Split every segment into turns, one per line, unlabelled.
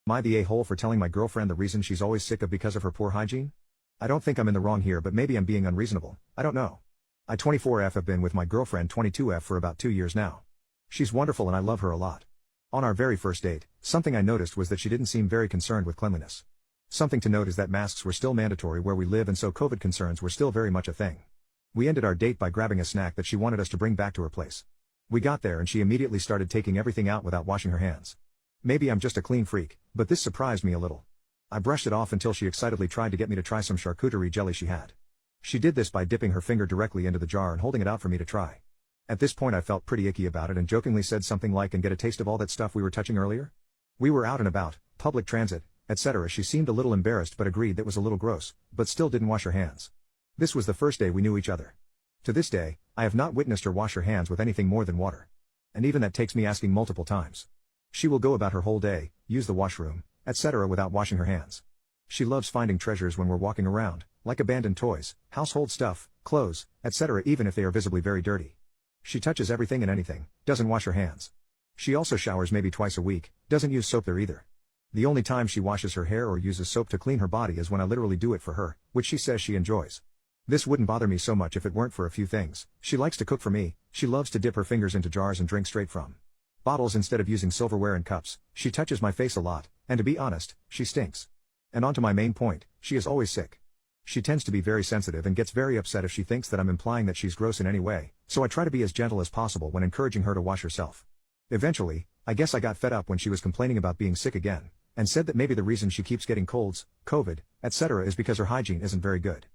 Am I the a-hole for telling my girlfriend the reason she's always sick of because of her poor hygiene? I don't think I'm in the wrong here, but maybe I'm being unreasonable, I don't know. I 24F have been with my girlfriend 22F for about 2 years now. She's wonderful and I love her a lot. On our very first date, something I noticed was that she didn't seem very concerned with cleanliness. Something to note is that masks were still mandatory where we live and so COVID concerns were still very much a thing. We ended our date by grabbing a snack that she wanted us to bring back to her place. We got there and she immediately started taking everything out without washing her hands. Maybe I'm just a clean freak, but this surprised me a little. I brushed it off until she excitedly tried to get me to try some charcuterie jelly she had. She did this by dipping her finger directly into the jar and holding it out for me to try. At this point I felt pretty icky about it and jokingly said something like, "And get a taste of all that stuff we were touching earlier?" We were out and about, public transit, etc. She seemed a little embarrassed but agreed that was a little gross, but still didn't wash her hands. This was the first day we knew each other. To this day, I have not witnessed her wash her hands with anything more than water. And even that takes me asking multiple times. She will go about her whole day, use the washroom, etc. without washing her hands. She loves finding treasures when we're walking around, like abandoned toys, household stuff, clothes, etc. even if they are visibly very dirty. She touches everything and anything, doesn't wash her hands. She also showers maybe twice a week, doesn't use soap there either. The only time she washes her hair or uses soap to clean her body is when I literally do it for her, which she says she enjoys. This wouldn't bother me so much if it weren't for a few things. She likes to cook for me, she loves to dip her fingers into jars and drink straight from bottles instead of using silverware and cups, she touches my face a lot, and to be honest, she stinks. And on to my main point, she is always sick. She tends to be very sensitive and gets very upset if she thinks that I'm implying that she's gross in any way, so I try to be as gentle as possible when encouraging her to wash herself. Eventually, I guess I got fed up when she was complaining about being sick again, and said that maybe the reason she keeps getting colds, COVID, etc. is because her hygiene isn't very good.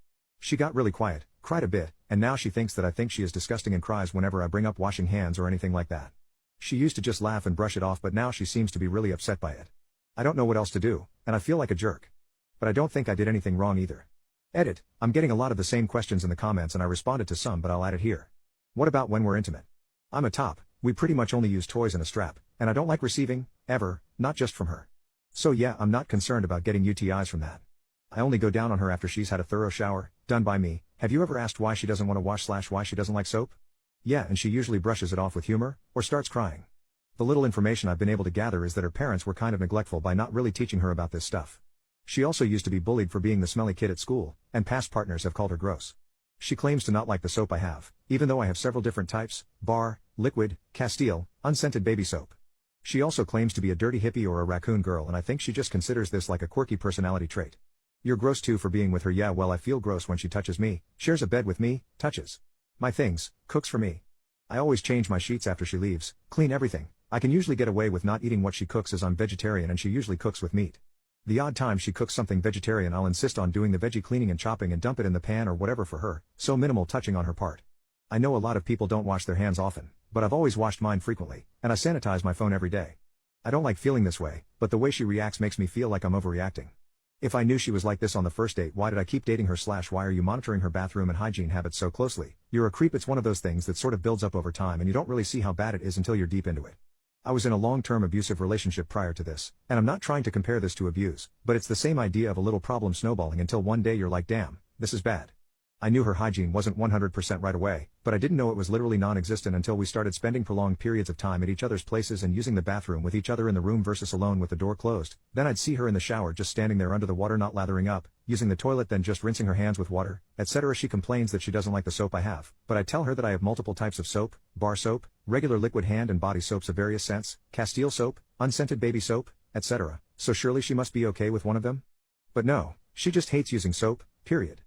She got really quiet, cried a bit, and now she thinks that I think she is disgusting and cries whenever I bring up washing hands or anything like that. She used to just laugh and brush it off, but now she seems to be really upset by it. I don't know what else to do, and I feel like a jerk. But I don't think I did anything wrong either. Edit, I'm getting a lot of the same questions in the comments and I responded to some, but I'll add it here. What about when we're intimate? I'm a top, we pretty much only use toys and a strap, and I don't like receiving, ever, not just from her. So yeah, I'm not concerned about getting UTIs from that. I only go down on her after she's had a thorough shower, done by me. Have you ever asked why she doesn't want to wash / why she doesn't like soap? Yeah, and she usually brushes it off with humor, or starts crying. The little information I've been able to gather is that her parents were kind of neglectful by not really teaching her about this stuff. She also used to be bullied for being the smelly kid at school, and past partners have called her gross. She claims to not like the soap I have, even though I have several different types: bar, liquid, Castile, unscented baby soap. She also claims to be a dirty hippie or a raccoon girl, and I think she just considers this like a quirky personality trait. You're gross too for being with her. Yeah, well, I feel gross when she touches me, shares a bed with me, touches my things, cooks for me. I always change my sheets after she leaves, clean everything. I can usually get away with not eating what she cooks as I'm vegetarian and she usually cooks with meat. The odd time she cooks something vegetarian, I'll insist on doing the veggie cleaning and chopping and dump it in the pan or whatever for her, so minimal touching on her part. I know a lot of people don't wash their hands often, but I've always washed mine frequently, and I sanitize my phone every day. I don't like feeling this way, but the way she reacts makes me feel like I'm overreacting. If I knew she was like this on the first date, why did I keep dating her / why are you monitoring her bathroom and hygiene habits so closely? You're a creep. It's one of those things that sort of builds up over time and you don't really see how bad it is until you're deep into it. I was in a long-term abusive relationship prior to this, and I'm not trying to compare this to abuse, but it's the same idea of a little problem snowballing until one day you're like, damn, this is bad. I knew her hygiene wasn't 100% right away, but I didn't know it was literally non-existent until we started spending prolonged periods of time at each other's places and using the bathroom with each other in the room versus alone with the door closed. Then I'd see her in the shower just standing there under the water, not lathering up, using the toilet, then just rinsing her hands with water, etc. She complains that she doesn't like the soap I have, but I tell her that I have multiple types of soap: bar soap, regular liquid hand and body soaps of various scents, Castile soap, unscented baby soap, etc. So surely she must be okay with one of them? But no, she just hates using soap, period.